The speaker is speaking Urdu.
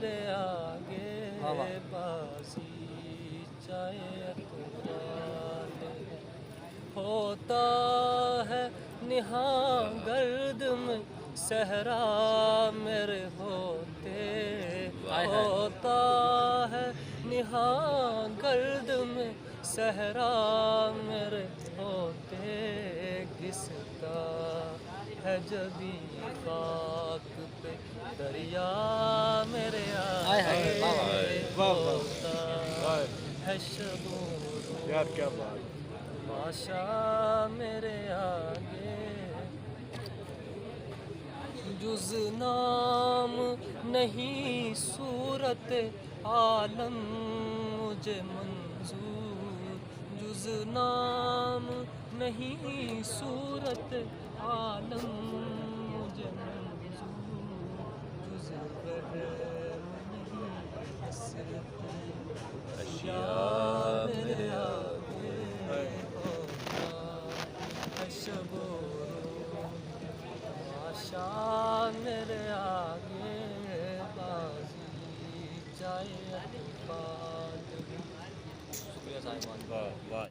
میرے آگے بازی چاہے اقبال ہوتا ہے نہاں گرد میں صحرا میرے ہوتے ہوتا ہے نہاں گرد میں صحرا میرے ہوتے گھستا ہے جبھی خاک پہ دریا میرے آگے ہوتا ہے شب و روز یار کیا بات تماشا میرے آگے جز نام نہیں صورت عالم مجھے منظور جز نام نہیں صورت عالم مجھے منظور جز رحم نہیں حسرتی اشیاء میرے آگے ہوتا ہے شب و روز تماشا میرے آگے بازی چاہے اقبال. شکریہ صاحبان. واہ واہ